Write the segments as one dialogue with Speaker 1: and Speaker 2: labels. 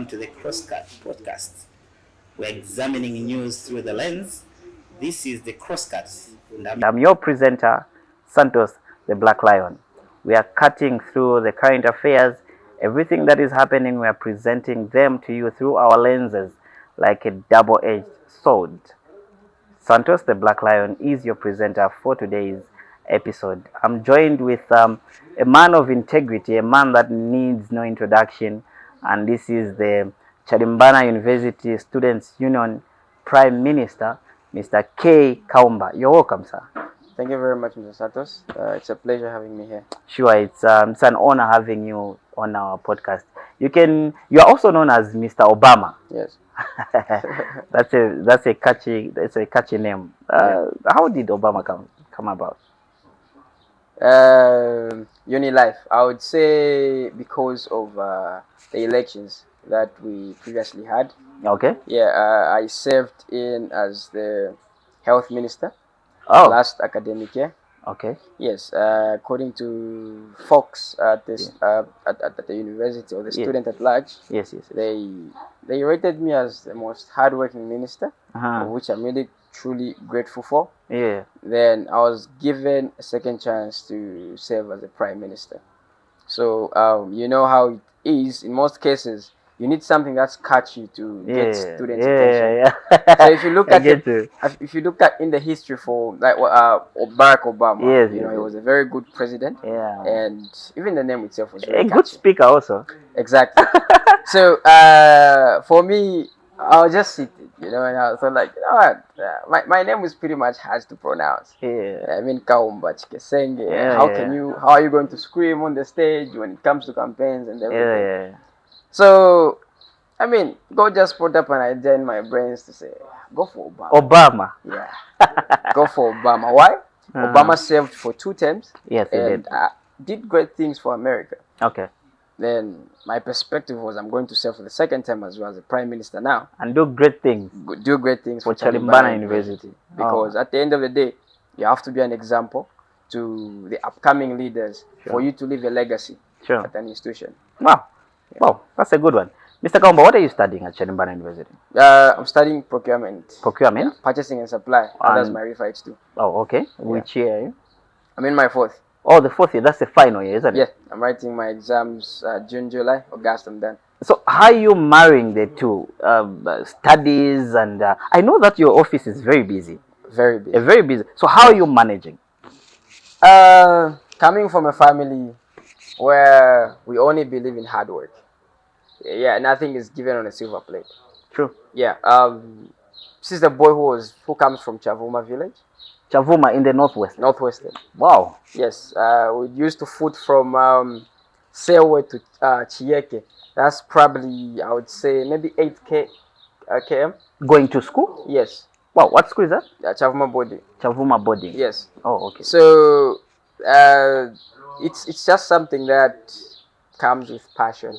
Speaker 1: welcome to the Crosscut podcast. We're examining news through the lens. This is the Crosscut. I'm your presenter, Santos, the Black Lion. We are cutting through the current affairs. Everything that is happening, we are presenting them to you through our lenses like a double-edged sword. Santos, the Black Lion, is your presenter for today's episode. I'm joined with a man of integrity, a man that needs no introduction, and this is the CHALIMBANA University Students Union Prime Minister, Mr. K. Kaumba. You're welcome, sir.
Speaker 2: Thank you very much, Mr. Santos. It's a pleasure having me here.
Speaker 1: Sure, it's an honor having you on our podcast. You are also known as Mr. Obama.
Speaker 2: Yes.
Speaker 1: that's a catchy name. How did Obama come about?
Speaker 2: Unilife, I would say because of the elections that we previously had.
Speaker 1: Okay.
Speaker 2: Yeah, I served in as the health minister last academic year.
Speaker 1: Okay.
Speaker 2: Yes, according to folks at this at the university or the student at large.
Speaker 1: Yes.
Speaker 2: They rated me as the most hardworking minister, which I'm really truly grateful for.
Speaker 1: Yeah.
Speaker 2: Then I was given a second chance to serve as a prime minister. So you know how it is in most cases. You need something that's catchy to get students' attention.
Speaker 1: Yeah.
Speaker 2: So if you look at in the history for like Barack Obama, he was a very good president.
Speaker 1: Yeah.
Speaker 2: And even the name itself was very
Speaker 1: a
Speaker 2: catchy.
Speaker 1: Good speaker also.
Speaker 2: Exactly. So for me, I was just seated, and I thought like, my name is pretty much hard to pronounce.
Speaker 1: Yeah.
Speaker 2: I mean, Kaumba Chikesenge. How are you going to scream on the stage when it comes to campaigns and everything?
Speaker 1: Yeah.
Speaker 2: So, I mean, God just put up an idea in my brains to say, go for Obama.
Speaker 1: Obama.
Speaker 2: Yeah. Go for Obama. Why? Obama served for 2 terms.
Speaker 1: Yes, he
Speaker 2: and did great things for America.
Speaker 1: Okay.
Speaker 2: Then my perspective was I'm going to serve for the second term as well as the prime minister now.
Speaker 1: And do great things.
Speaker 2: Do great things
Speaker 1: for CHALIMBANA University.
Speaker 2: Because at the end of the day, you have to be an example to the upcoming leaders for you to leave a legacy at an institution.
Speaker 1: Wow. Yeah. Wow, that's a good one. Mr. Kaumba, what are you studying at CHALIMBANA University?
Speaker 2: I'm studying procurement.
Speaker 1: Procurement?
Speaker 2: Yeah, purchasing and supply. And that's my research H2.
Speaker 1: Oh, okay. Which year are you?
Speaker 2: I'm in my 4th.
Speaker 1: Oh, the 4th year. That's the final year, isn't it?
Speaker 2: Yeah, I'm writing my exams June, July, August, I'm done.
Speaker 1: So how are you marrying the two? Studies and... I know that your office is very busy.
Speaker 2: Very busy.
Speaker 1: Very busy. So how are you managing?
Speaker 2: Coming from a family where we only believe in hard work. Yeah, nothing is given on a silver plate.
Speaker 1: True.
Speaker 2: Yeah. This is the boy who comes from Chavuma village.
Speaker 1: Chavuma in the northwest.
Speaker 2: Northwestern.
Speaker 1: Wow.
Speaker 2: Yes. We used to foot from Selwe to Chieke. That's probably, I would say, maybe 8 km.
Speaker 1: Going to school?
Speaker 2: Yes.
Speaker 1: Wow. What school is that?
Speaker 2: Chavuma boarding.
Speaker 1: Chavuma boarding.
Speaker 2: Yes.
Speaker 1: Oh, okay.
Speaker 2: So it's just something that comes with passion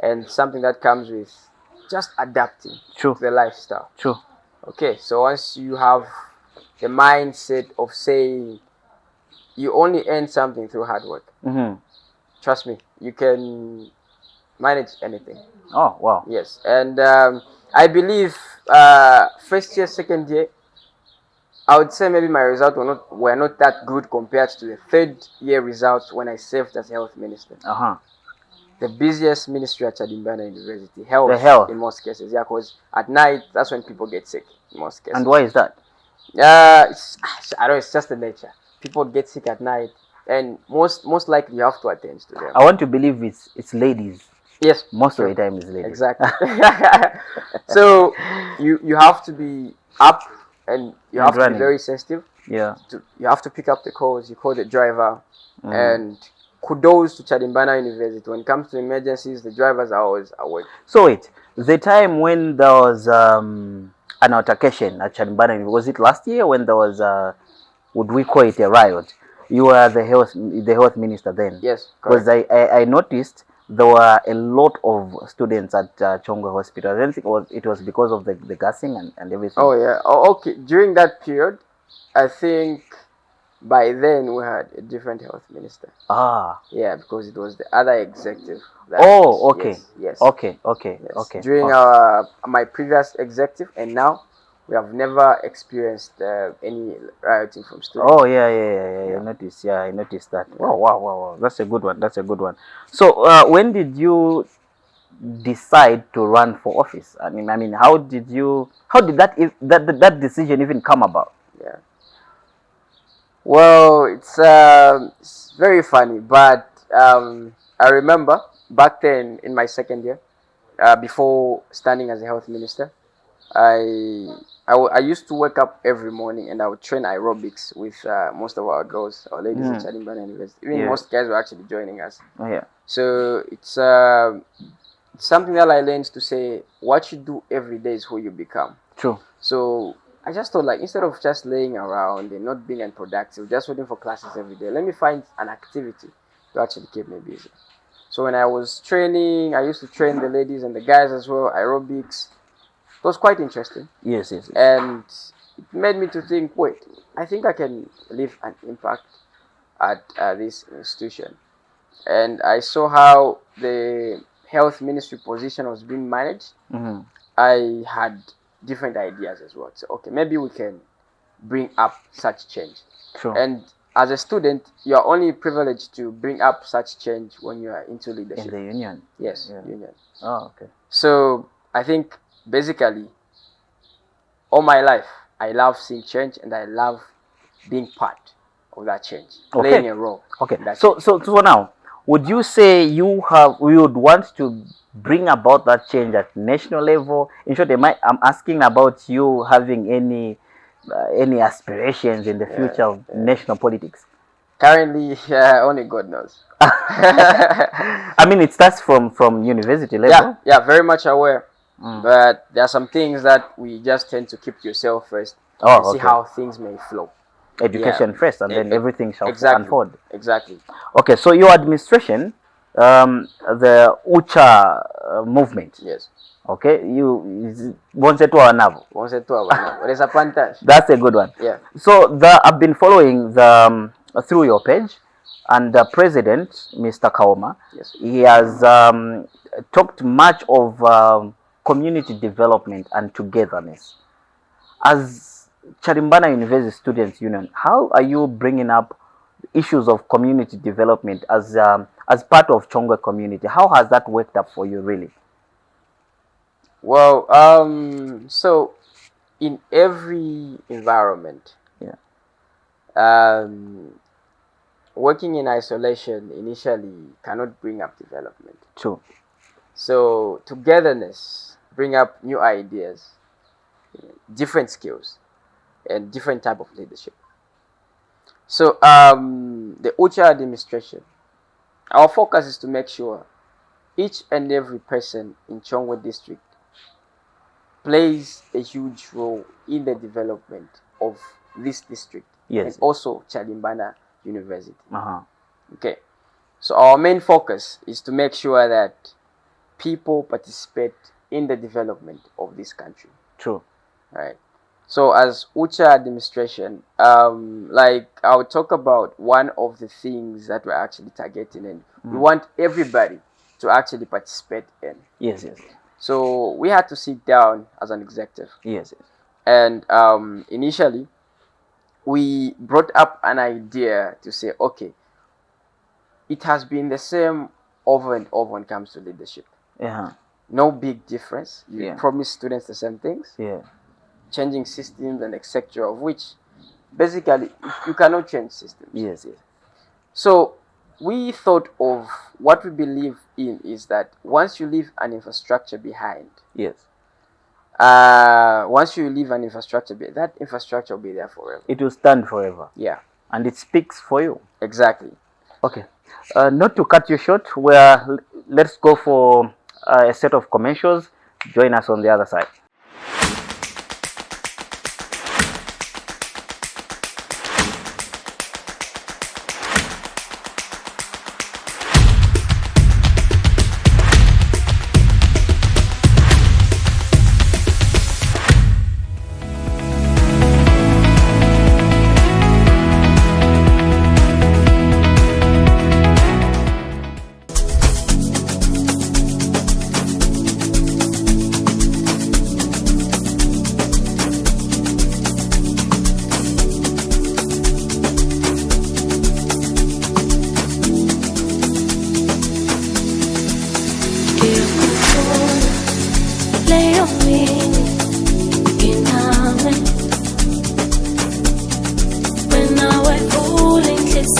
Speaker 2: and something that comes with just adapting to the lifestyle.
Speaker 1: True.
Speaker 2: Okay, so once you have the mindset of saying you only earn something through hard work, trust me, you can manage anything.
Speaker 1: Oh, wow.
Speaker 2: Yes, and I believe first year, second year, I would say maybe my results were not that good compared to the 3rd year results when I served as health minister. The busiest ministry at CHALIMBANA University, health in most cases. Yeah, because at night that's when people get sick in most cases.
Speaker 1: And why is that?
Speaker 2: I don't know. It's just the nature. People get sick at night, and most likely you have to attend to them.
Speaker 1: I want to believe it's ladies.
Speaker 2: Yes,
Speaker 1: most of the time it's ladies.
Speaker 2: Exactly. So you have to be up. And you have to be very sensitive.
Speaker 1: Yeah.
Speaker 2: You have to pick up the calls. You call the driver. And kudos to CHALIMBANA University. When it comes to emergencies, the drivers are always awake.
Speaker 1: So wait, the time when there was an altercation at CHALIMBANA, was it last year when there was would we call it a riot? You were the health minister then.
Speaker 2: Yes.
Speaker 1: Because I noticed there were a lot of students at Chongwe Hospital. I don't think it was because of the gassing and everything.
Speaker 2: Oh, yeah. Oh, okay. During that period, I think By then, we had a different health minister.
Speaker 1: Ah.
Speaker 2: Yeah, because it was the other executive.
Speaker 1: Oh, okay.
Speaker 2: Yes, yes.
Speaker 1: Okay, okay,
Speaker 2: Yes.
Speaker 1: okay.
Speaker 2: During
Speaker 1: Oh.
Speaker 2: my previous executive and now, we have never experienced any rioting from students.
Speaker 1: Oh, yeah, yeah, yeah, yeah.
Speaker 2: Yeah.
Speaker 1: I noticed. Yeah, I noticed that.
Speaker 2: Yeah.
Speaker 1: Oh, wow, wow, wow. That's a good one. That's a good one. So, when did you decide to run for office? I mean, how did that decision even come about?
Speaker 2: Yeah. Well, it's very funny, but I remember back then in my second year, before standing as a health minister, I used to wake up every morning and I would train aerobics with most of our girls or ladies at CHALIMBANA University. Even
Speaker 1: Yeah.
Speaker 2: most guys were actually joining us.
Speaker 1: Oh, yeah.
Speaker 2: So it's something that I learned to say what you do every day is who you become.
Speaker 1: True.
Speaker 2: So I just thought, like, instead of just laying around and not being unproductive, just waiting for classes every day, let me find an activity to actually keep me busy. So when I was training, I used to train the ladies and the guys as well, aerobics. It was quite interesting.
Speaker 1: Yes, yes, yes.
Speaker 2: And it made me to think, wait, I think I can leave an impact at this institution. And I saw how the health ministry position was being managed.
Speaker 1: Mm-hmm.
Speaker 2: I had different ideas as well. So, okay, maybe we can bring up such change.
Speaker 1: True.
Speaker 2: And as a student, you're only privileged to bring up such change when you are into leadership.
Speaker 1: In the union.
Speaker 2: Yes,
Speaker 1: Yeah.
Speaker 2: union.
Speaker 1: Oh, okay.
Speaker 2: So I think basically all my life, I love seeing change and I love being part of that change,
Speaker 1: Okay.
Speaker 2: playing a role.
Speaker 1: Okay.
Speaker 2: in that
Speaker 1: So,
Speaker 2: change.
Speaker 1: so now, would you say you would want to bring about that change at national level? In short, I'm asking about you having any aspirations in the future of national politics.
Speaker 2: Currently, only God knows.
Speaker 1: I mean, it starts from university level.
Speaker 2: Yeah, very much aware. But there are some things that we just tend to keep to yourself first and see
Speaker 1: okay.
Speaker 2: how things may flow.
Speaker 1: Education first, and then everything shall unfold.
Speaker 2: Exactly.
Speaker 1: Okay, so your administration, the UCHA movement.
Speaker 2: Yes.
Speaker 1: Okay, you once to another.
Speaker 2: There's a pantage.
Speaker 1: That's a good one.
Speaker 2: Yeah.
Speaker 1: So I've been following through your page, and the president, Mr. Kaoma,
Speaker 2: Yes.
Speaker 1: he has talked much of community development and togetherness. As CHALIMBANA University Students Union, how are you bringing up issues of community development as part of Chongwe community? How has that worked up for you, really?
Speaker 2: Well, so in every environment, working in isolation initially cannot bring up development.
Speaker 1: True.
Speaker 2: So togetherness bring up new ideas, different skills, and different type of leadership. So the UCHA administration, our focus is to make sure each and every person in Chongwe district plays a huge role in the development of this district.
Speaker 1: Yes.
Speaker 2: And also CHALIMBANA University.
Speaker 1: Okay.
Speaker 2: So our main focus is to make sure that people participate in the development of this country.
Speaker 1: True.
Speaker 2: Right. So as UCHA administration, like I'll talk about one of the things that we're actually targeting, and we want everybody to actually participate in.
Speaker 1: Yes, yes.
Speaker 2: So we had to sit down as an executive.
Speaker 1: Yes, yes.
Speaker 2: And initially, we brought up an idea to say, okay, it has been the same over and over when it comes to leadership.
Speaker 1: Yeah.
Speaker 2: No big difference. You promise students the same things.
Speaker 1: Yeah.
Speaker 2: Changing systems and etc. of which basically you cannot change systems.
Speaker 1: Yes, yes.
Speaker 2: So we thought of what we believe in is that once you leave an infrastructure behind,
Speaker 1: yes.
Speaker 2: Once you leave an infrastructure, that infrastructure will be there forever.
Speaker 1: It will stand forever.
Speaker 2: Yeah.
Speaker 1: And it speaks for you.
Speaker 2: Exactly.
Speaker 1: Okay. Not to cut you short, let's go for a set of commercials. Join us on the other side.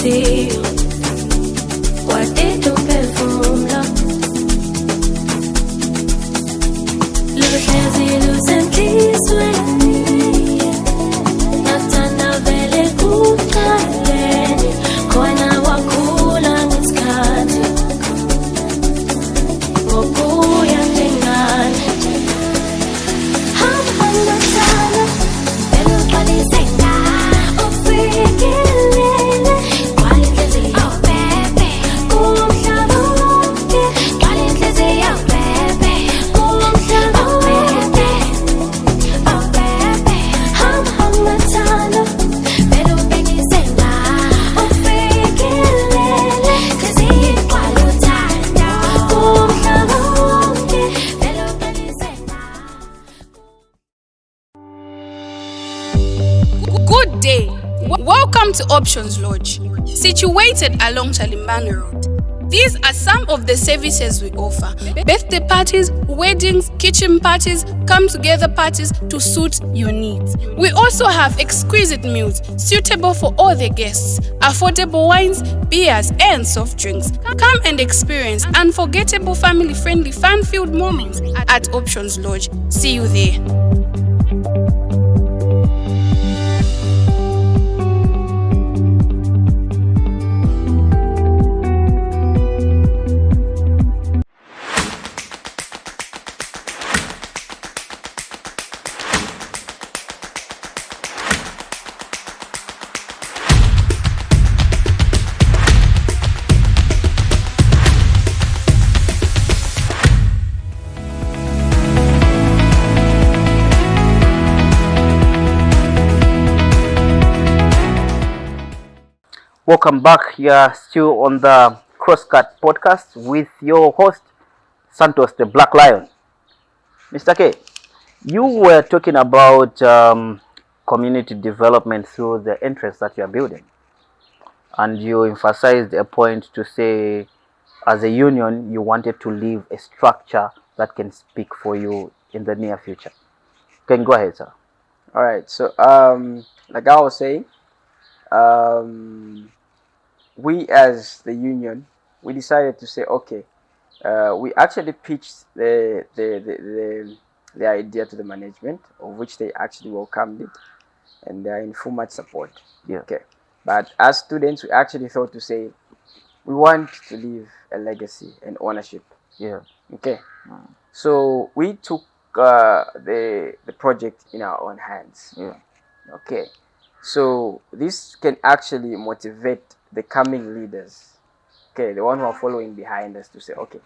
Speaker 3: inhliziyo wadida uphefumula luhlezi lusenhlizweni nathanda vele kuqaleni khona wakhula ngesikhathi ngokuya njengani hamba ngathana vele uqalise ngawo ufikelele kwalenhliziyo bebe kumhlaba wonke kwalenhliziyo bebe kumhlaba wonke oh bebe hamba ngathana vele ubhekise ngawo ufikelele hliziyo kwaluthanda kumhlaba wonke vele uqalise ngawo.
Speaker 4: Good day. Welcome to Options Lodge, situated along CHALIMBANA Road. These are some of the services we offer: birthday parties, weddings, kitchen parties, come-together parties to suit your needs. We also have exquisite meals suitable for all the guests, affordable wines, beers, and soft drinks. Come and experience unforgettable, family-friendly, fun-filled moments at Options Lodge. See you there.
Speaker 1: Welcome back. You're still on the Crosscut podcast with your host, Santos the Black Lion. Mr. K, you were talking about community development through the entrance that you are building. And you emphasized a point to say, as a union, you wanted to leave a structure that can speak for you in the near future. You can go ahead, sir.
Speaker 2: All right. So, like I was saying, we as the union, we decided to say, okay, we actually pitched the idea to the management, of which they actually welcomed it, and they are in full much support.
Speaker 1: Yeah.
Speaker 2: Okay. But as students, we actually thought to say, we want to leave a legacy and ownership.
Speaker 1: Yeah.
Speaker 2: Okay. So we took the project in our own hands.
Speaker 1: Yeah.
Speaker 2: Okay. So this can actually motivate the coming leaders, okay, the one who are following behind us, to say, okay,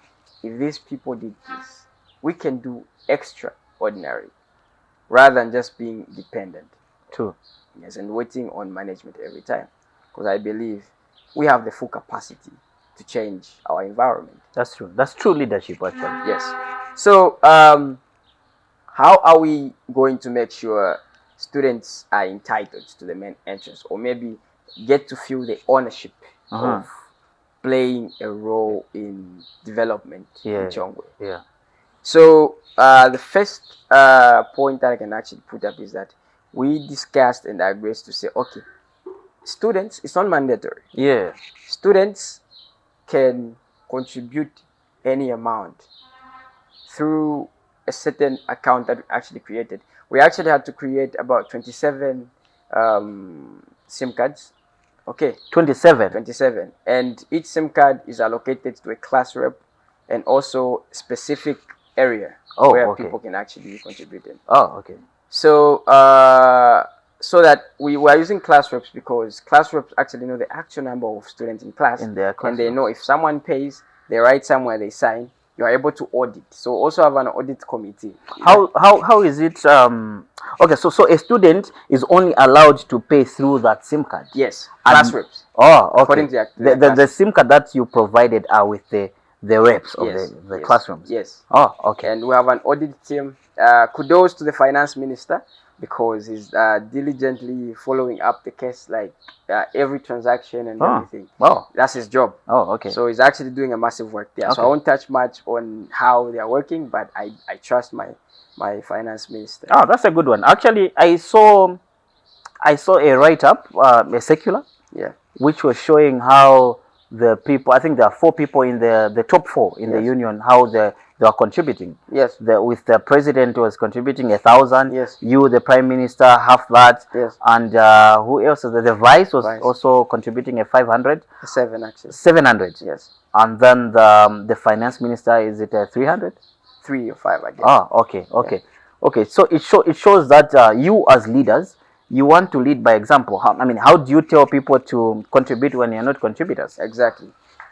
Speaker 2: if these people did this, we can do extraordinary rather than just being dependent.
Speaker 1: True.
Speaker 2: Yes, and waiting on management every time. Because I believe we have the full capacity to change our environment.
Speaker 1: That's true. That's true leadership, actually.
Speaker 2: Yes. So, how are we going to make sure students are entitled to the main entrance, or maybe get to feel the ownership of playing a role in development in Chongwe?
Speaker 1: Yeah.
Speaker 2: So the first point that I can actually put up is that we discussed and agreed to say, okay, students, it's not mandatory.
Speaker 1: Yeah.
Speaker 2: Students can contribute any amount through a certain account that we actually created. We actually had to create about 27 SIM cards. Okay.
Speaker 1: 27.
Speaker 2: 27. And each SIM card is allocated to a class rep and also specific area where people can actually contribute in.
Speaker 1: Oh, okay.
Speaker 2: So, so that we were using class reps because class reps actually know the actual number of students in class.
Speaker 1: In their class.
Speaker 2: And they know if someone pays, they write somewhere, they sign, you are able to audit. So also have an audit committee.
Speaker 1: How is it? Okay, so a student is only allowed to pay through that SIM card.
Speaker 2: Yes, class reps.
Speaker 1: Oh, okay.
Speaker 2: According to
Speaker 1: the SIM card that you provided are with the reps of the classrooms.
Speaker 2: Yes.
Speaker 1: Oh, okay.
Speaker 2: And we have an audit team. Kudos to the finance minister because he's diligently following up the case, like every transaction and everything.
Speaker 1: Wow.
Speaker 2: That's his job.
Speaker 1: Oh, okay.
Speaker 2: So he's actually doing a massive work there. Okay. So I won't touch much on how they are working, but I trust my finance minister.
Speaker 1: Oh, that's a good one. Actually, I saw a write-up, a circular.
Speaker 2: Yeah.
Speaker 1: which was showing how the people, I think there are 4 people in the top 4 in the
Speaker 2: Yes.
Speaker 1: union, how they are contributing.
Speaker 2: Yes.
Speaker 1: With the president was contributing 1,000.
Speaker 2: Yes.
Speaker 1: You, the prime minister, half that.
Speaker 2: Yes.
Speaker 1: And who else? The vice was
Speaker 2: Vice.
Speaker 1: also contributing a 500.
Speaker 2: 7 actually.
Speaker 1: 700.
Speaker 2: Yes.
Speaker 1: And then the finance minister, is it 300?
Speaker 2: 3 or 5, I guess.
Speaker 1: Ah, okay, okay, okay. So it shows that you as leaders, you want to lead by example. How do you tell people to contribute when you're not contributors?
Speaker 2: Exactly.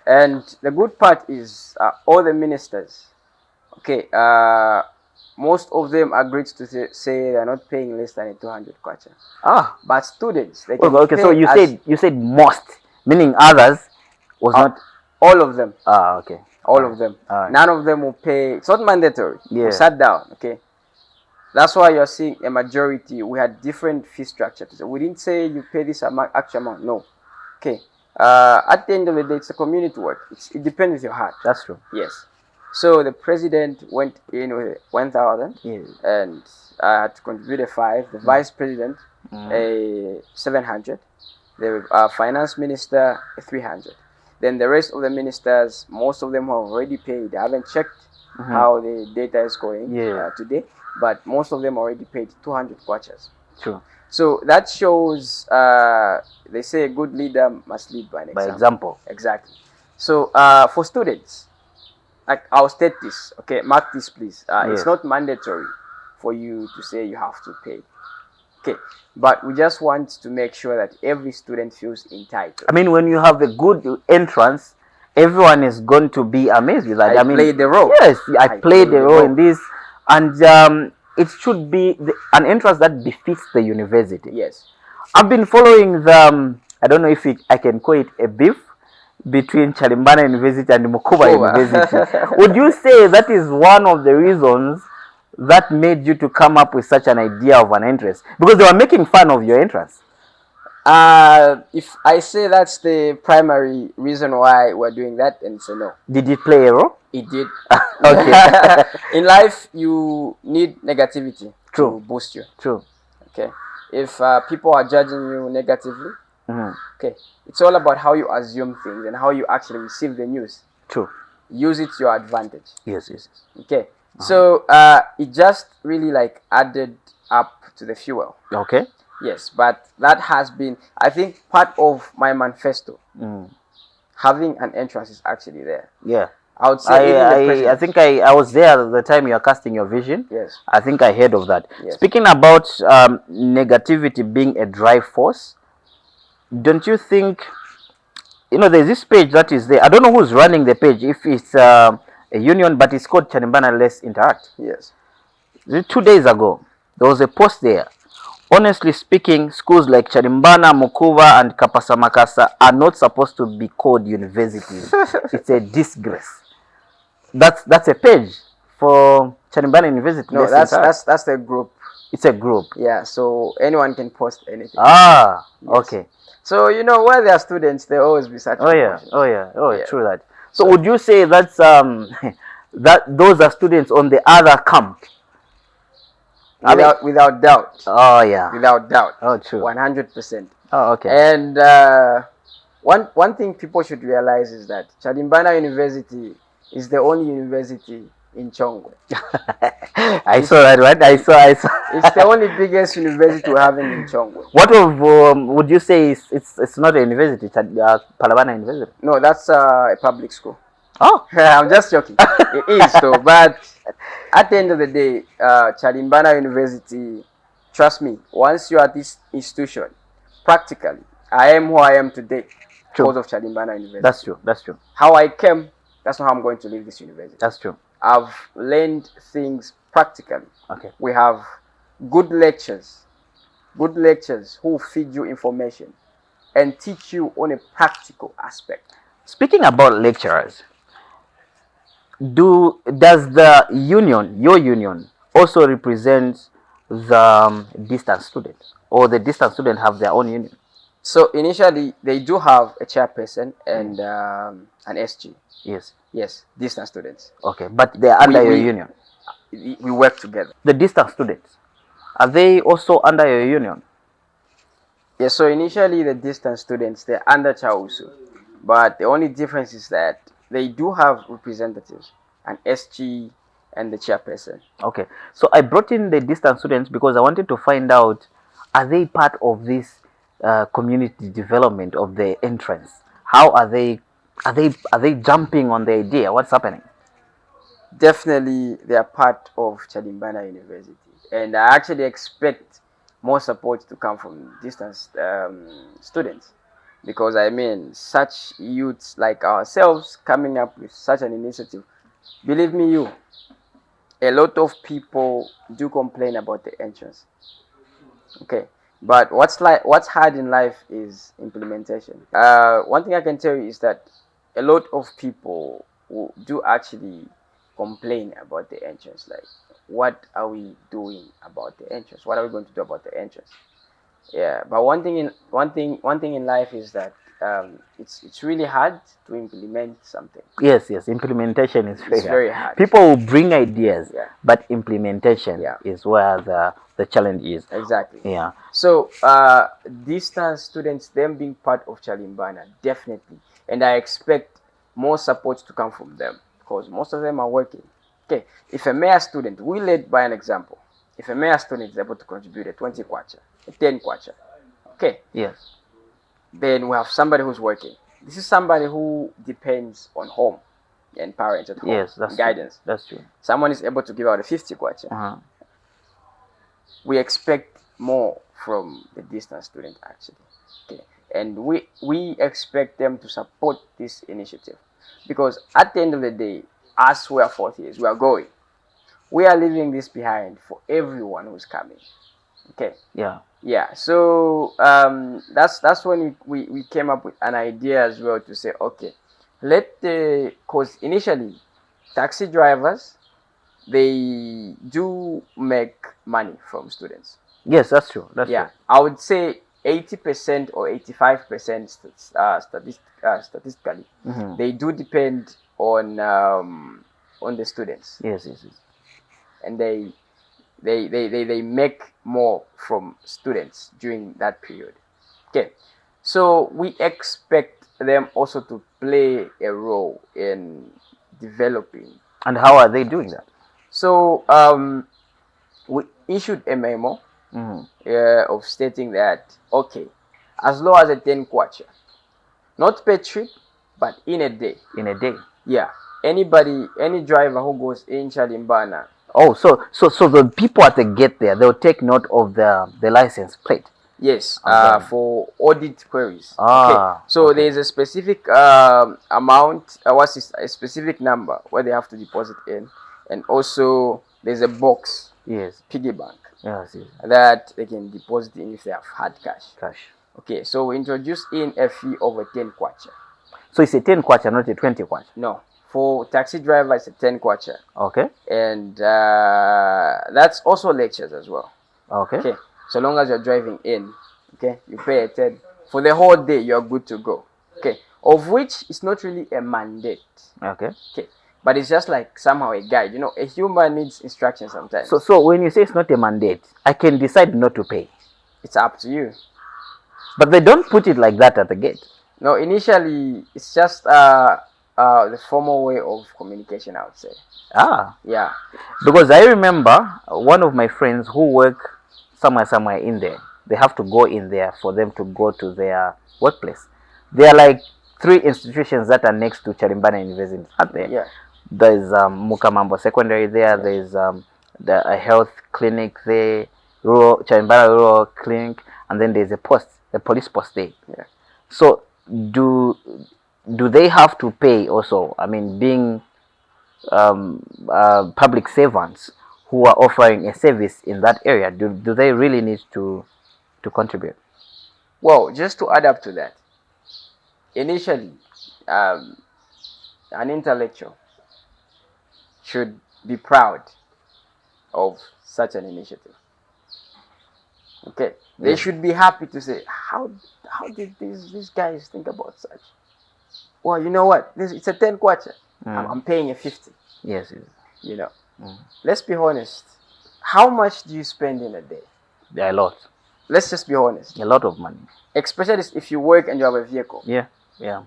Speaker 2: And the good part is all the ministers, okay, most of them agreed to say they're not paying less than 200 kwacha.
Speaker 1: Ah,
Speaker 2: But students, they can
Speaker 1: okay.
Speaker 2: pay
Speaker 1: So you said most, meaning others was not.
Speaker 2: all of them.
Speaker 1: Ah, okay.
Speaker 2: All of them.
Speaker 1: Alright.
Speaker 2: None of them will pay. It's not mandatory.
Speaker 1: Yeah.
Speaker 2: We sat down, okay. That's why you're seeing a majority. We had different fee structure. So we didn't say you pay this actual amount. No. Okay. At the end of the day, it's a community work. It depends with your heart.
Speaker 1: That's true.
Speaker 2: Yes. So the president went in with 1,000,
Speaker 1: Yeah.
Speaker 2: and I had to contribute a 5. The vice president a 700. The finance minister a 300. Then the rest of the ministers, most of them have already paid. I haven't checked how the data is going today, but most of them already paid 200 kwachas.
Speaker 1: True.
Speaker 2: So that shows, they say a good leader must lead by an example.
Speaker 1: By example.
Speaker 2: Exactly. So for students, like I'll state this, okay, mark this please. It's not mandatory for you to say you have to pay. Okay, but we just want to make sure that every student feels entitled.
Speaker 1: When you have a good entrance, everyone is going to be amazed with that.
Speaker 2: I played the role.
Speaker 1: Yes, I played the role in this, and it should be an entrance that befits the university.
Speaker 2: Yes.
Speaker 1: I've been following the, I don't know if I can call it a beef between CHALIMBANA University and Mukuba University. Would you say that is one of the reasons that made you to come up with such an idea of an entrance? Because they were making fun of your entrance.
Speaker 2: If I say that's the primary reason why we're doing that, and say no.
Speaker 1: Did it play a role?
Speaker 2: It did.
Speaker 1: Okay.
Speaker 2: In life, you need negativity
Speaker 1: True.
Speaker 2: to boost you.
Speaker 1: True.
Speaker 2: Okay. If people are judging you negatively, okay, it's all about how you assume things and how you actually receive the news.
Speaker 1: True.
Speaker 2: Use it to your advantage.
Speaker 1: Yes, yes.
Speaker 2: Okay. So it just really like added up to the fuel.
Speaker 1: Okay.
Speaker 2: Yes, but that has been, I think, part of my manifesto. Having an entrance is actually there.
Speaker 1: Yeah.
Speaker 2: I would say
Speaker 1: I think I was there at the time you are casting your vision.
Speaker 2: Yes.
Speaker 1: I think I heard of that.
Speaker 2: Yes.
Speaker 1: Speaking about negativity being a drive force, don't you think, there's this page that is there. I don't know who's running the page, if it's a union, but it's called CHALIMBANA Let's Interact.
Speaker 2: Yes.
Speaker 1: 2 days ago, there was a post there. Honestly speaking, schools like CHALIMBANA, Mukuva, and Kapasamakasa are not supposed to be called universities. It's a disgrace. That's a page for CHALIMBANA University.
Speaker 2: No, that's the group.
Speaker 1: It's a group.
Speaker 2: Yeah, so anyone can post anything.
Speaker 1: Ah,
Speaker 2: Yes.
Speaker 1: okay.
Speaker 2: So where there are students, there always be such.
Speaker 1: Oh yeah,
Speaker 2: promotions.
Speaker 1: yeah. True that. So would you say that's that those are students on the other camp?
Speaker 2: Without doubt.
Speaker 1: Oh yeah.
Speaker 2: Without doubt.
Speaker 1: Oh true.
Speaker 2: 100%.
Speaker 1: Oh okay.
Speaker 2: And one thing people should realize is that CHALIMBANA University is the only university in Chongwe.
Speaker 1: I saw that, right? I saw.
Speaker 2: It's the only biggest university we have in Chongwe.
Speaker 1: What of would you say it's not a university? It's Palabana University.
Speaker 2: No, that's a public school.
Speaker 1: Oh,
Speaker 2: I'm just joking. It is though, but at the end of the day, CHALIMBANA University, trust me, once you are at this institution, practically, I am who I am today because of CHALIMBANA University.
Speaker 1: That's true. That's true.
Speaker 2: How I came, that's not how I'm going to leave this university.
Speaker 1: That's true.
Speaker 2: I've learned things practically.
Speaker 1: Okay.
Speaker 2: We have good lectures who feed you information and teach you on a practical aspect.
Speaker 1: Speaking about lecturers, does the union, your union, also represent the distance students, or the distance students have their own union?
Speaker 2: So initially, they do have a chairperson and an SG.
Speaker 1: Yes.
Speaker 2: Yes, distance students.
Speaker 1: Okay, but they are under your union.
Speaker 2: We work together.
Speaker 1: The distance students, are they also under your union?
Speaker 2: Yeah, so initially the distance students, they're under CHAUSU, but the only difference is that they do have representatives, an SG and the chairperson.
Speaker 1: Okay, so I brought in the distance students because I wanted to find out, are they part of this community development of the entrance? How are they? Are they jumping on the idea? What's happening?
Speaker 2: Definitely, they are part of CHALIMBANA University, and I actually expect more support to come from distance students, because I mean, such youths like ourselves coming up with such an initiative. Believe me, a lot of people do complain about the entrance. Okay, but what's hard in life is implementation. One thing I can tell you is that a lot of people who do actually complain about the entrance. Like, what are we doing about the entrance? What are we going to do about the entrance? Yeah, but one thing in life is that it's really hard to implement something.
Speaker 1: Yes, implementation is
Speaker 2: It's very hard.
Speaker 1: People will bring ideas,
Speaker 2: Yeah.
Speaker 1: but implementation
Speaker 2: Yeah.
Speaker 1: is where the challenge is.
Speaker 2: Exactly.
Speaker 1: Yeah.
Speaker 2: So distance students, them being part of CHALIMBANA, definitely, and I expect more support to come from them because most of them are working. Okay, if a mayor student, we led by an example. If a mayor student is able to contribute a 20 kwacha, a 10 kwacha, okay,
Speaker 1: Yes.
Speaker 2: then we have somebody who's working. This is somebody who depends on home and parents at home.
Speaker 1: Yes, that's
Speaker 2: guidance.
Speaker 1: True. That's true.
Speaker 2: Someone is able to give out a 50 kwacha.
Speaker 1: Uh-huh.
Speaker 2: We expect more from the distance student actually. Okay. And we expect them to support this initiative because at the end of the day, as we are fourth years, we are going. We are leaving this behind for everyone who's coming. Okay.
Speaker 1: Yeah.
Speaker 2: Yeah. So that's when we came up with an idea as well to say, okay, because initially taxi drivers, they do make money from students.
Speaker 1: Yes, that's true. That's
Speaker 2: Yeah,
Speaker 1: true.
Speaker 2: I would say 80% or 85% statistically,
Speaker 1: Mhm.
Speaker 2: they do depend on the students,
Speaker 1: Yes.
Speaker 2: and they make more from students during that period. Okay, so we expect them also to play a role in developing.
Speaker 1: And how are they doing that?
Speaker 2: So we issued a memo
Speaker 1: Mhm.
Speaker 2: of stating that, okay, as low as a 10 kwacha, not per trip, but in a day.
Speaker 1: In a day.
Speaker 2: Yeah, any driver who goes in CHALIMBANA.
Speaker 1: Oh, so the people at the gate there, they'll take note of the license plate.
Speaker 2: Yes,
Speaker 1: Okay.
Speaker 2: for audit queries.
Speaker 1: Ah,
Speaker 2: Okay, so
Speaker 1: okay.
Speaker 2: there's a specific amount, a specific number where they have to deposit in, and also there's a box,
Speaker 1: Yes.
Speaker 2: piggy bank,
Speaker 1: Yes.
Speaker 2: that they can deposit in if they have hard cash.
Speaker 1: Cash.
Speaker 2: Okay, so we introduced in a fee of a 10 kwacha.
Speaker 1: So it's a 10 kwacha, not a 20 kwacha.
Speaker 2: No, for taxi driver, it's a 10 kwacha.
Speaker 1: Okay.
Speaker 2: And that's also lectures as well.
Speaker 1: Okay.
Speaker 2: Okay, so long as you're driving in, okay, you pay a 10. For the whole day, you're good to go. Okay, of which it's not really a mandate.
Speaker 1: Okay.
Speaker 2: Okay, but it's just like somehow a guide. You know, a human needs instruction sometimes.
Speaker 1: So when you say it's not a mandate, I can decide not to pay.
Speaker 2: It's up to you.
Speaker 1: But they don't put it like that at the gate.
Speaker 2: No, initially, it's just the formal way of communication, I would say.
Speaker 1: Ah.
Speaker 2: Yeah.
Speaker 1: Because I remember one of my friends who work somewhere in there. They have to go in there for them to go to their workplace. There are like 3 institutions that are next to CHALIMBANA University, aren't there?
Speaker 2: Yeah.
Speaker 1: There's Mukamambo Secondary there. There's a health clinic there, CHALIMBANA Rural Clinic, and then there's a police post there.
Speaker 2: Yeah.
Speaker 1: So do they have to pay also? I mean, being public servants who are offering a service in that area, do they really need to contribute?
Speaker 2: Well, just to add up to that, initially, an intellectual should be proud of such an initiative. Okay, they should be happy to say, how did these guys think about such? Well, you know what? It's a 10 kwacha. I'm paying a 50.
Speaker 1: Yes.
Speaker 2: You know, let's be honest. How much do you spend in a day?
Speaker 1: There are a lot.
Speaker 2: let's just be honest.
Speaker 1: A lot of money.
Speaker 2: Especially if you work and you have a vehicle.
Speaker 1: Yeah, yeah.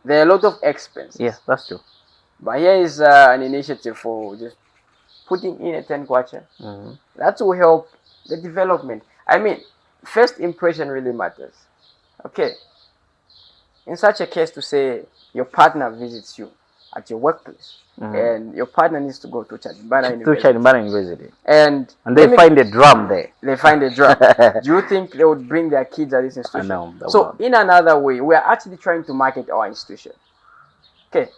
Speaker 2: There are a lot of expenses.
Speaker 1: Yes, that's true.
Speaker 2: But here is an initiative for just putting in a 10 kwacha. That will help the development. I mean, first impression really matters. Okay. In such a case, to say your partner visits you at your workplace, and your partner needs to go to CHALIMBANA University.
Speaker 1: To CHALIMBANA University.
Speaker 2: And
Speaker 1: they find a drum there.
Speaker 2: They find a drum. Do you think they would bring their kids at this institution?
Speaker 1: No,
Speaker 2: so in another way, we are actually trying to market our institution. Okay.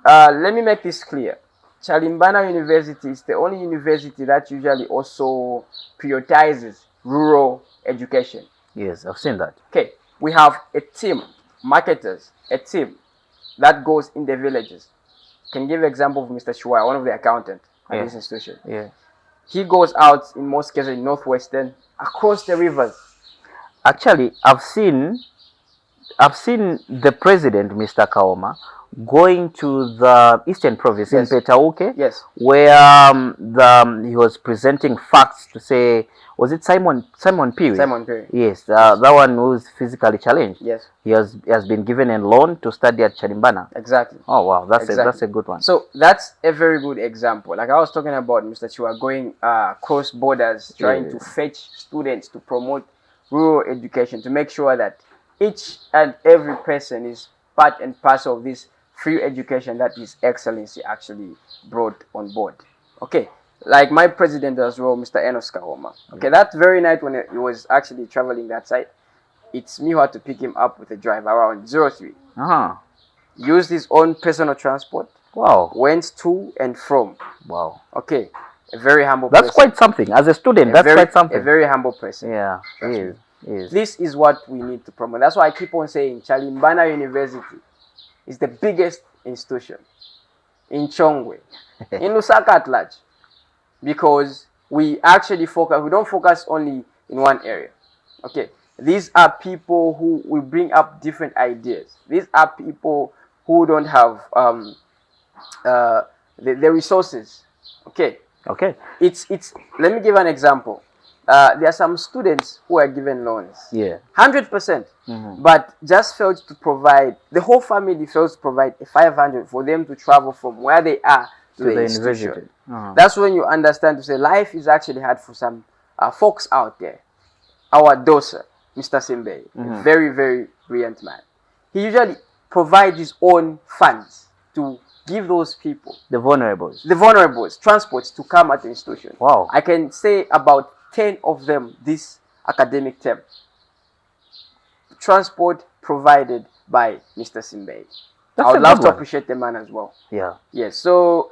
Speaker 2: Let me make this clear. CHALIMBANA University is the only university that usually also prioritizes rural education.
Speaker 1: Yes, I've seen that.
Speaker 2: Okay. We have a team, marketers, a team that goes in the villages. Can give example of Mr. Shua, one of the accountants at this institution.
Speaker 1: Yeah.
Speaker 2: He goes out in most cases in northwestern, across the rivers.
Speaker 1: Actually, I've seen the president, Mr. Kaoma, going to the eastern province in Petauke, where he was presenting facts to say, was it Simon Piri?
Speaker 2: Simon Piri.
Speaker 1: Yes, that one who's physically challenged.
Speaker 2: Yes.
Speaker 1: He has been given a loan to study at CHALIMBANA.
Speaker 2: Exactly.
Speaker 1: Oh wow, that's a good one.
Speaker 2: So that's a very good example. Like I was talking about, Mr. Chua going cross borders, trying to fetch students to promote rural education, to make sure that each and every person is part and parcel of this free education that His Excellency actually brought on board. Okay. Like my president as well, Mr. Enos Kahoma. Okay, that very night when he was actually traveling that side, it's me who had to pick him up with a drive around 03. Used his own personal transport.
Speaker 1: Wow.
Speaker 2: Went to and from.
Speaker 1: Wow.
Speaker 2: Okay. A very humble
Speaker 1: person. That's quite something. As a student, that's quite something.
Speaker 2: A very humble person.
Speaker 1: Yeah, it is.
Speaker 2: This is what we need to promote. That's why I keep on saying CHALIMBANA University is the biggest institution in Chongwe, in Lusaka at large. Because we actually focus, we don't focus only in one area. Okay, these are people who will bring up different ideas. These are people who don't have the resources. Okay.
Speaker 1: Okay.
Speaker 2: It's. Let me give an example. There are some students who are given loans.
Speaker 1: Yeah.
Speaker 2: 100%. But just failed to provide. The whole family fails to provide 500 for them to travel from where they are to the university. That's when you understand to say life is actually hard for some folks out there. Our Dosa, Mr. Simbe, a very, very brilliant man. He usually provides his own funds to give those people,
Speaker 1: the vulnerables,
Speaker 2: transports to come at the institution.
Speaker 1: Wow.
Speaker 2: I can say about 10 of them this academic term. Transport provided by Mr. Simbe. I would love to appreciate the man as well.
Speaker 1: Yeah.
Speaker 2: Yes. So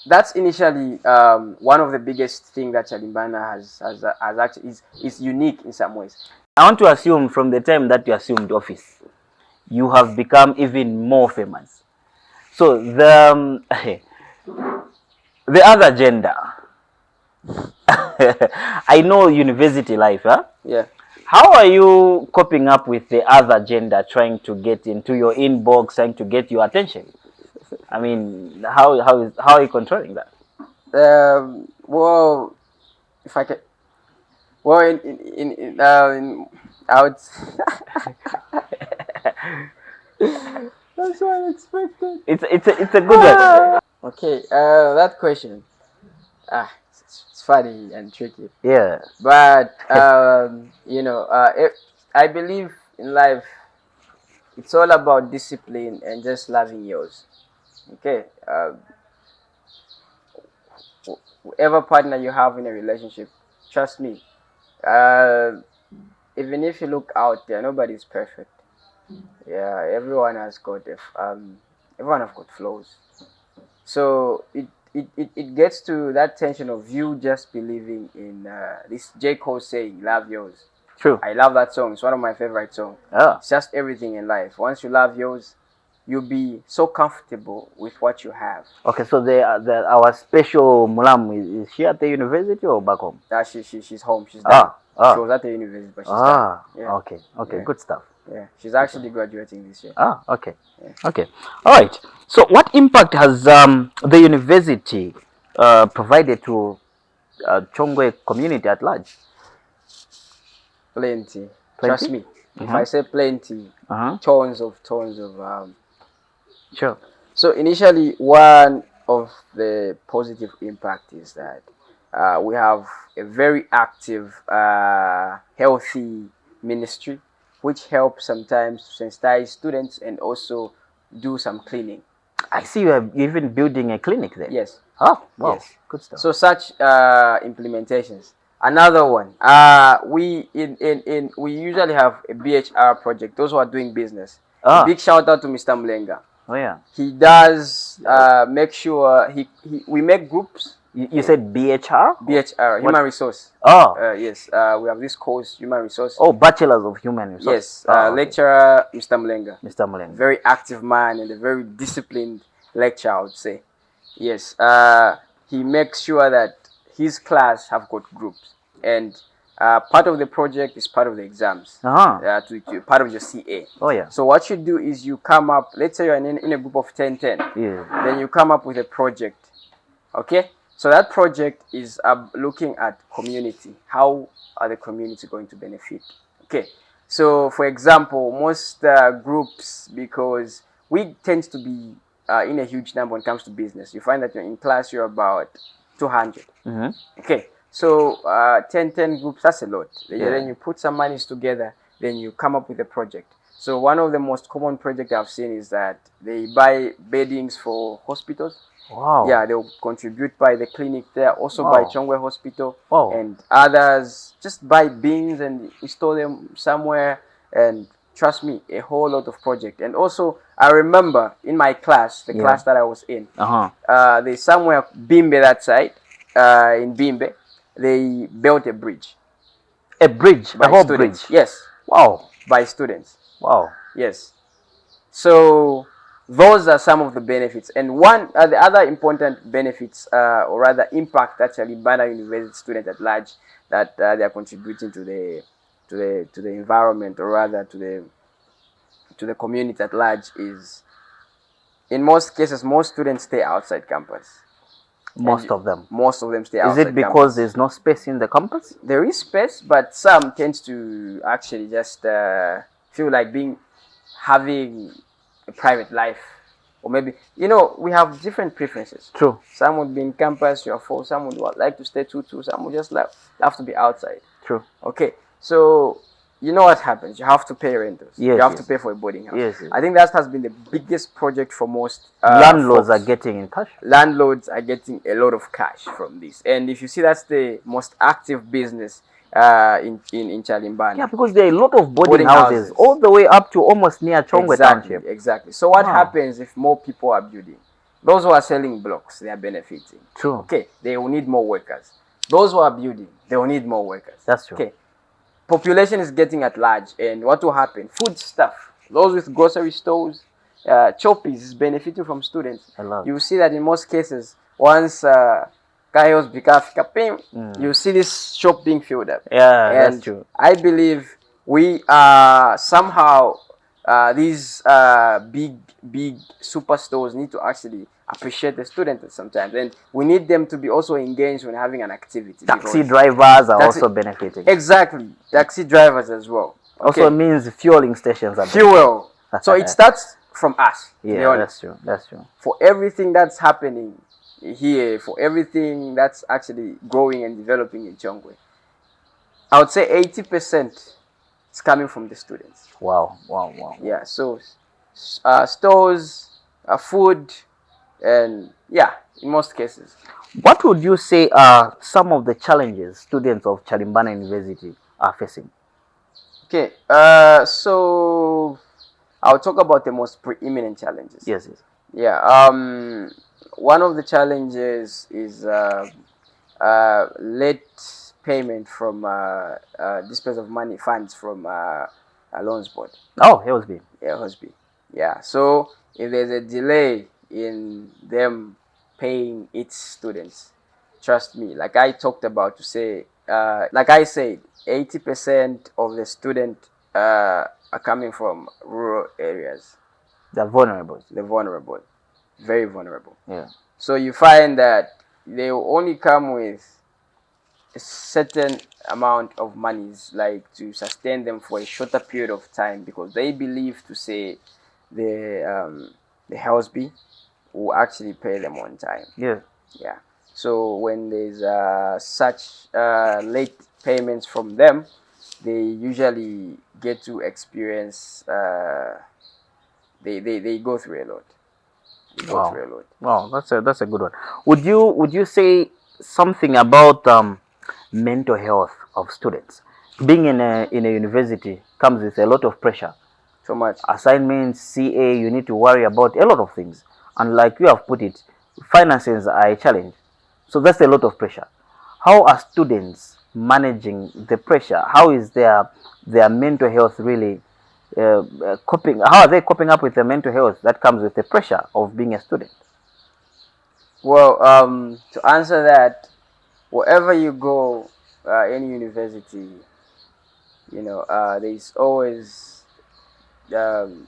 Speaker 2: that's initially one of the biggest things that CHALIMBANA has actually is unique in some ways.
Speaker 1: I want to assume from the time that you assumed office, you have become even more famous. So the other gender. I know university life, huh?
Speaker 2: Yeah.
Speaker 1: How are you coping up with the other gender trying to get into your inbox, trying to get your attention? I mean, how are you controlling that?
Speaker 2: Well, if I can, well, in I would. That's what I expected.
Speaker 1: It's a good one.
Speaker 2: Okay, that question. It's funny and tricky.
Speaker 1: Yeah.
Speaker 2: But you know, I believe in life, it's all about discipline and just loving yours. Okay. Whoever partner you have in a relationship, trust me. Even if you look out there, nobody's perfect. Yeah, everyone has got everyone have got flaws. So it gets to that tension of you just believing in this J. Cole saying, "Love yours."
Speaker 1: True.
Speaker 2: I love that song. It's one of my favorite songs. It's just everything in life. Once you love yours, you'll be so comfortable with what you have.
Speaker 1: Okay, so our special Mulam, is she at the university or back home?
Speaker 2: She's home. She's done. She was at the university, but she's done. Yeah.
Speaker 1: Okay, yeah. Good stuff.
Speaker 2: Yeah, she's actually graduating this year.
Speaker 1: Okay. Yeah. Okay. All right. So what impact has the university provided to Chongwe community at large?
Speaker 2: Plenty.
Speaker 1: Plenty?
Speaker 2: Trust me. If I say plenty,
Speaker 1: Uh-huh.
Speaker 2: tons of
Speaker 1: Sure.
Speaker 2: So initially, one of the positive impact is that we have a very active, healthy ministry, which helps sometimes to sensitize students and also do some cleaning.
Speaker 1: I see you are even building a clinic there.
Speaker 2: Yes.
Speaker 1: Oh, wow.
Speaker 2: Yes.
Speaker 1: Good stuff.
Speaker 2: So such implementations. Another one. We we usually have a BHR project. Those who are doing business. A big shout out to Mr. Mlenga.
Speaker 1: Oh, yeah.
Speaker 2: He does make sure we make groups.
Speaker 1: You said BHR?
Speaker 2: BHR, human resource.
Speaker 1: Oh.
Speaker 2: Yes. We have this course, human resource.
Speaker 1: Oh, Bachelors of Human Resources.
Speaker 2: Yes.
Speaker 1: Okay.
Speaker 2: Lecturer Mr. Mlenga.
Speaker 1: Mr. Mulenga.
Speaker 2: Very active man and a very disciplined lecturer, I would say. Yes. He makes sure that his class have got groups, and part of the project is part of the exams. To part of your CA.
Speaker 1: Oh, yeah.
Speaker 2: So what you do is you come up. Let's say you're in a group of 10.
Speaker 1: Yeah.
Speaker 2: Then you come up with a project. Okay. So that project is looking at community. How are the community going to benefit? Okay. So, for example, most groups, because we tend to be in a huge number when it comes to business, you find that you're in class, you're about 200. Okay. So, 10 groups, that's a lot. Then you put some monies together, then you come up with a project. So, one of the most common projects I've seen is that they buy beddings for hospitals.
Speaker 1: Wow.
Speaker 2: Yeah, they'll contribute by the clinic there, also by Chongwe Hospital, and others just buy bins and install them somewhere. And trust me, a whole lot of project. And also, I remember in my class, the class that I was in, there's somewhere Bimbe that side, in Bimbe, they built a bridge.
Speaker 1: A bridge?
Speaker 2: By
Speaker 1: a whole
Speaker 2: students.
Speaker 1: bridge?
Speaker 2: Yes.
Speaker 1: Wow.
Speaker 2: By students.
Speaker 1: Wow.
Speaker 2: Yes. So those are some of the benefits, and one the other important benefits, or rather impact that CHALIMBANA University students at large that they are contributing to the environment, or rather to the community at large, is in most cases most students stay outside campus.
Speaker 1: Most of them
Speaker 2: stay outside.
Speaker 1: Is it because
Speaker 2: campus.
Speaker 1: There's no space in the campus?
Speaker 2: There is space, but some tend to actually just feel like having a private life, or maybe we have different preferences.
Speaker 1: True.
Speaker 2: Some would be in campus, you're full. Some would like to stay 2-2. Some would just have to be outside.
Speaker 1: True.
Speaker 2: Okay, so you know what happens? You have to pay rentals.
Speaker 1: Yes,
Speaker 2: you have to pay for a boarding house.
Speaker 1: Yes.
Speaker 2: I think that has been the biggest project for most
Speaker 1: landlords.
Speaker 2: Folks.
Speaker 1: Are getting in cash.
Speaker 2: Landlords are getting a lot of cash from this, and if you see, that's the most active business in CHALIMBANA.
Speaker 1: Yeah, because there are a lot of boarding houses all the way up to almost near Chongwe Township.
Speaker 2: Exactly. So what happens if more people are building? Those who are selling blocks, they are benefiting.
Speaker 1: True.
Speaker 2: Okay, they will need more workers. Those who are building, they will need more workers.
Speaker 1: That's true.
Speaker 2: Okay, population is getting at large, and what will happen? Food stuff. Those with grocery stores, Choppies is benefiting from students. You see that in most cases, once you see this shop being filled up.
Speaker 1: Yeah,
Speaker 2: and
Speaker 1: that's true.
Speaker 2: I believe we are somehow these big superstores need to actually appreciate the students sometimes, and we need them to be also engaged when having an activity.
Speaker 1: Taxi drivers are also benefiting.
Speaker 2: Exactly, taxi drivers as well.
Speaker 1: Also means fueling stations are
Speaker 2: fuel. So it starts from us.
Speaker 1: Yeah, that's true. That's true.
Speaker 2: For everything that's happening here, for everything that's actually growing and developing in Chongwe, I would say 80% is coming from the students.
Speaker 1: Wow.
Speaker 2: Yeah, so stores, food, and in most cases.
Speaker 1: What would you say are some of the challenges students of CHALIMBANA University are facing?
Speaker 2: Okay, so I'll talk about the most preeminent challenges.
Speaker 1: Yes.
Speaker 2: Yeah. One of the challenges is late payment from dispersal of money funds from a loans board.
Speaker 1: Oh, HOSB.
Speaker 2: Yeah, HOSB. Yeah. So if there's a delay in them paying its students, trust me, like I talked about to say, like I said, 80% of the students are coming from rural areas.
Speaker 1: They're vulnerable.
Speaker 2: They're vulnerable. Very vulnerable.
Speaker 1: Yeah.
Speaker 2: So you find that they will only come with a certain amount of monies, like to sustain them for a shorter period of time, because they believe to say the houseby will actually pay them on time.
Speaker 1: Yeah.
Speaker 2: Yeah. So when there's such late payments from them, they usually get to experience. They go through a lot. They go
Speaker 1: Wow.
Speaker 2: through a lot.
Speaker 1: Wow, that's a good one. Would you say something about mental health of students? Being in a university comes with a lot of pressure.
Speaker 2: So much.
Speaker 1: Assignments, CA, you need to worry about a lot of things. And like you have put it, finances are a challenge. So that's a lot of pressure. How are students managing the pressure? How is their mental health really coping? How are they coping up with the mental health that comes with the pressure of being a student?
Speaker 2: Well, to answer that, wherever you go, any university, there's always um,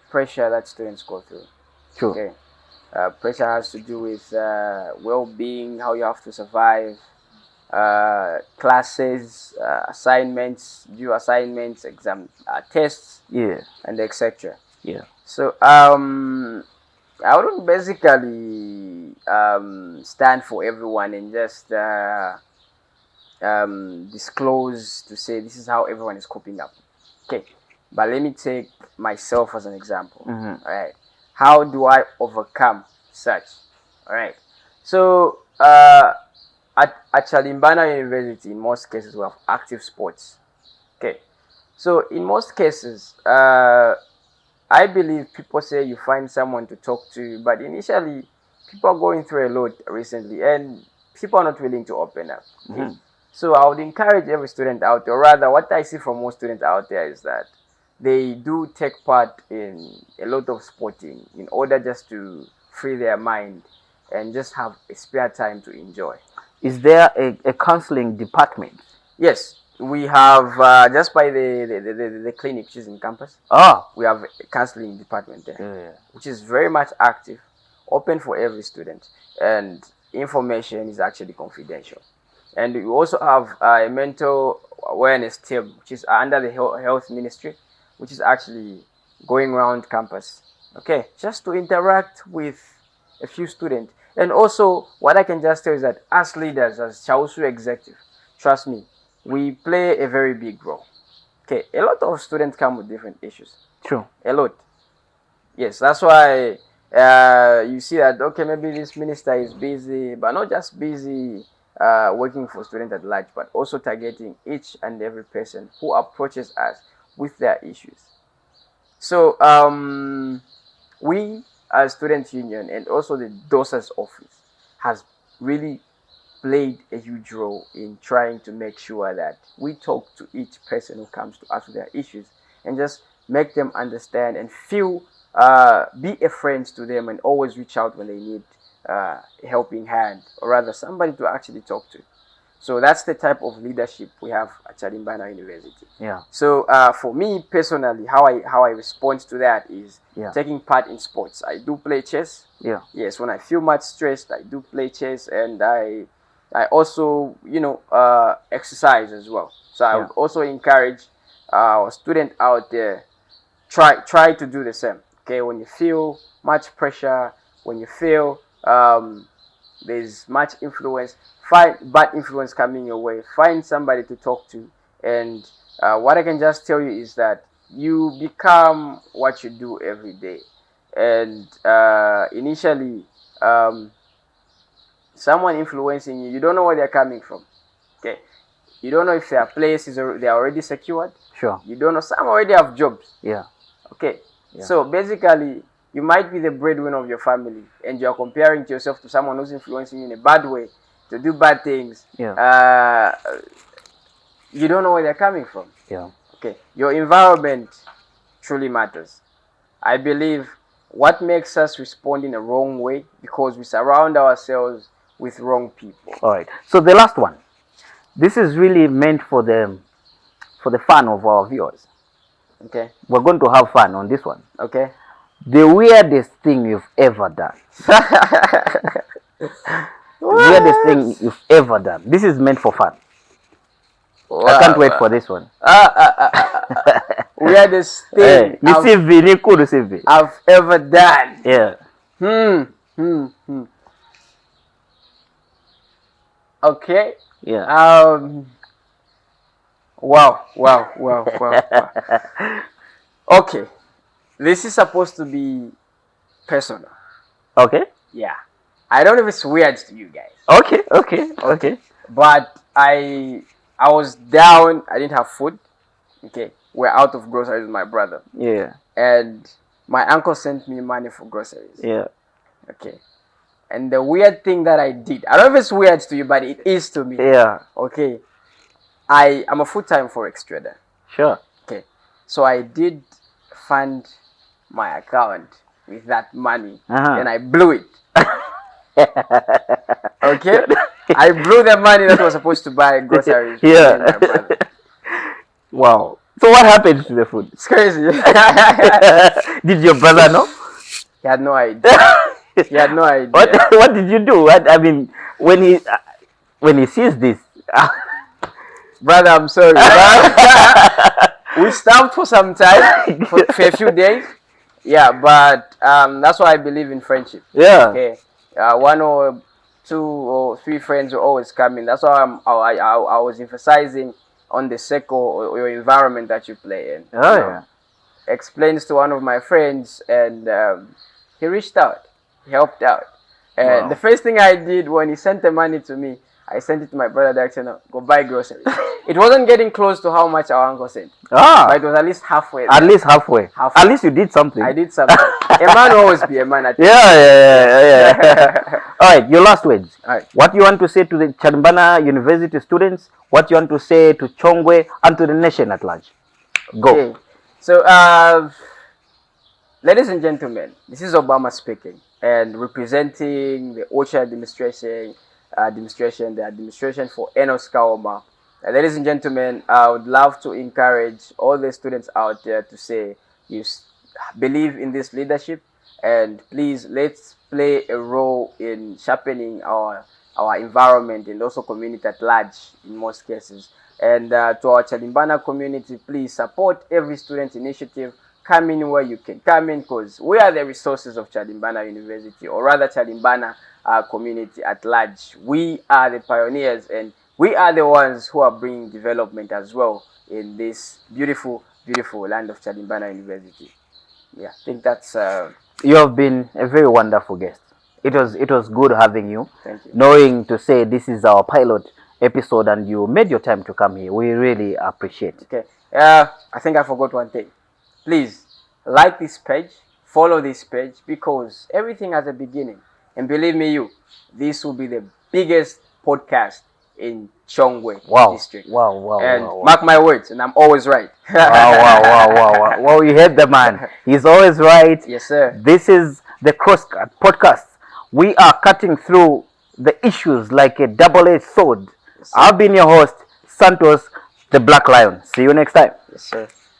Speaker 2: pressure that students go through.
Speaker 1: True.
Speaker 2: Okay, pressure has to do with well-being, how you have to survive, classes, assignments, due assignments, exam, tests,
Speaker 1: Yeah.
Speaker 2: and etc.
Speaker 1: Yeah.
Speaker 2: So I wouldn't basically stand for everyone and just disclose to say this is how everyone is coping up. Okay, but let me take myself as an example.
Speaker 1: Mhm.
Speaker 2: All right, how do I overcome such? All right, so at CHALIMBANA University, in most cases, we have active sports. Okay, so in most cases, I believe people say you find someone to talk to, but initially, people are going through a lot recently, and people are not willing to open up. Okay?
Speaker 1: Mhm.
Speaker 2: So I would encourage every student out there, or rather, what I see from most students out there is that they do take part in a lot of sporting in order just to free their mind and just have a spare time to enjoy.
Speaker 1: Is there a counseling department?
Speaker 2: Yes, we have just by the clinic, which is in campus.
Speaker 1: Ah.
Speaker 2: We have a counseling department there,
Speaker 1: Yeah.
Speaker 2: which is very much active, open for every student, and information is actually confidential. And we also have a mental awareness team, which is under the health ministry, which is actually going around campus, okay, just to interact with a few students. And also, what I can just tell is that as leaders, as CHAUSU executive, trust me, we play a very big role. Okay, a lot of students come with different issues.
Speaker 1: True.
Speaker 2: A lot. Yes, that's why you see that, okay, maybe this minister is busy, but not just busy working for students at large, but also targeting each and every person who approaches us with their issues. So we as student union and also the DOSA's office has really played a huge role in trying to make sure that we talk to each person who comes to us with their issues and just make them understand and feel, be a friend to them and always reach out when they need a helping hand, or rather somebody to actually talk to. So that's the type of leadership we have at CHALIMBANA University.
Speaker 1: Yeah.
Speaker 2: So for me personally, how I respond to that is taking part in sports. I do play chess.
Speaker 1: Yeah.
Speaker 2: Yes, when I feel much stressed, I do play chess, and I also exercise as well. So I would also encourage our student out there, try to do the same. Okay, when you feel much pressure, when you feel there's much influence, find bad influence coming your way, find somebody to talk to. And what I can just tell you is that you become what you do every day. And initially, someone influencing you, you don't know where they're coming from. Okay, you don't know if their place is they're already secured.
Speaker 1: Sure.
Speaker 2: You don't know, some already have jobs.
Speaker 1: Yeah.
Speaker 2: Okay, so basically, you might be the breadwinner of your family, and you're comparing to yourself to someone who's influencing you in a bad way to do bad things.
Speaker 1: Yeah.
Speaker 2: You don't know where they're coming from.
Speaker 1: Yeah.
Speaker 2: Okay, your environment truly matters. I believe what makes us respond in a wrong way because we surround ourselves with wrong people.
Speaker 1: All right. So the last one, this is really meant for the fun of our viewers.
Speaker 2: Okay.
Speaker 1: We're going to have fun on this one.
Speaker 2: Okay.
Speaker 1: The weirdest thing you've ever done. The weirdest thing you've ever done. This is meant for fun. I can't wait for this one.
Speaker 2: Weirdest thing I've ever done.
Speaker 1: Yeah.
Speaker 2: Okay.
Speaker 1: Yeah.
Speaker 2: Wow. Okay. This is supposed to be personal.
Speaker 1: Okay.
Speaker 2: Yeah. I don't know if it's weird to you guys.
Speaker 1: Okay.
Speaker 2: But I was down. I didn't have food. Okay. We're out of groceries with my brother.
Speaker 1: Yeah.
Speaker 2: And my uncle sent me money for groceries.
Speaker 1: Yeah.
Speaker 2: Okay. And the weird thing that I did, I don't know if it's weird to you, but it is to me.
Speaker 1: Yeah.
Speaker 2: Okay. I'm a full-time forex trader.
Speaker 1: Sure.
Speaker 2: Okay. So I did fund my account with that money, and I blew it. Okay. I blew the money that was supposed to buy groceries.
Speaker 1: Yeah.
Speaker 2: For me and my brother.
Speaker 1: Wow. So what happened to the food?
Speaker 2: It's crazy.
Speaker 1: Did your brother know?
Speaker 2: He had no idea. He had no idea.
Speaker 1: What did you do? I mean, when he sees this,
Speaker 2: brother, I'm sorry. We stopped for some time, for a few days. Yeah, but that's why I believe in friendship.
Speaker 1: Yeah.
Speaker 2: Okay. One or two or three friends will always come in. That's why I was emphasizing on the circle or your environment that you play in.
Speaker 1: Oh, yeah.
Speaker 2: Explains to one of my friends, and he reached out. He helped out. And
Speaker 1: Wow.
Speaker 2: the first thing I did when he sent the money to me, I sent it to my brother directly. No, go buy groceries. It wasn't getting close to how much our uncle sent. But it was at least halfway.
Speaker 1: At least halfway.
Speaker 2: Halfway.
Speaker 1: At least you did something.
Speaker 2: I did something. A man will always be a man at
Speaker 1: Yeah. All right, your last words.
Speaker 2: All right.
Speaker 1: What you want to say to the CHALIMBANA University students? What you want to say to Chongwe and to the nation at large? Go.
Speaker 2: Okay. So, ladies and gentlemen, this is Obama speaking, and representing the OCHA administration, the administration for Enos Kaoma. Ladies and gentlemen, I would love to encourage all the students out there to say you believe in this leadership, and please let's play a role in sharpening our environment and also community at large in most cases. And to our CHALIMBANA community, please support every student initiative. Come in where you can come in, because we are the resources of CHALIMBANA University, or rather CHALIMBANA community at large. We are the pioneers, and we are the ones who are bringing development as well in this beautiful, beautiful land of CHALIMBANA University. Yeah, I think that's...
Speaker 1: You have been a very wonderful guest. It was good having you.
Speaker 2: Thank you.
Speaker 1: Knowing to say this is our pilot episode and you made your time to come here. We really appreciate it.
Speaker 2: Okay. I think I forgot one thing. Please like this page, follow this page, because everything has a beginning. And believe me, this will be the biggest podcast in Chongwe district.
Speaker 1: Wow.
Speaker 2: And mark my words, and I'm always right.
Speaker 1: Wow. Well, you heard the man. He's always right.
Speaker 2: Yes, sir.
Speaker 1: This is the Crosscut podcast. We are cutting through the issues like a double-edged sword.
Speaker 2: Yes, sir.
Speaker 1: I've been your host, Santos, the Black Lion. See you next time.
Speaker 2: Yes, sir.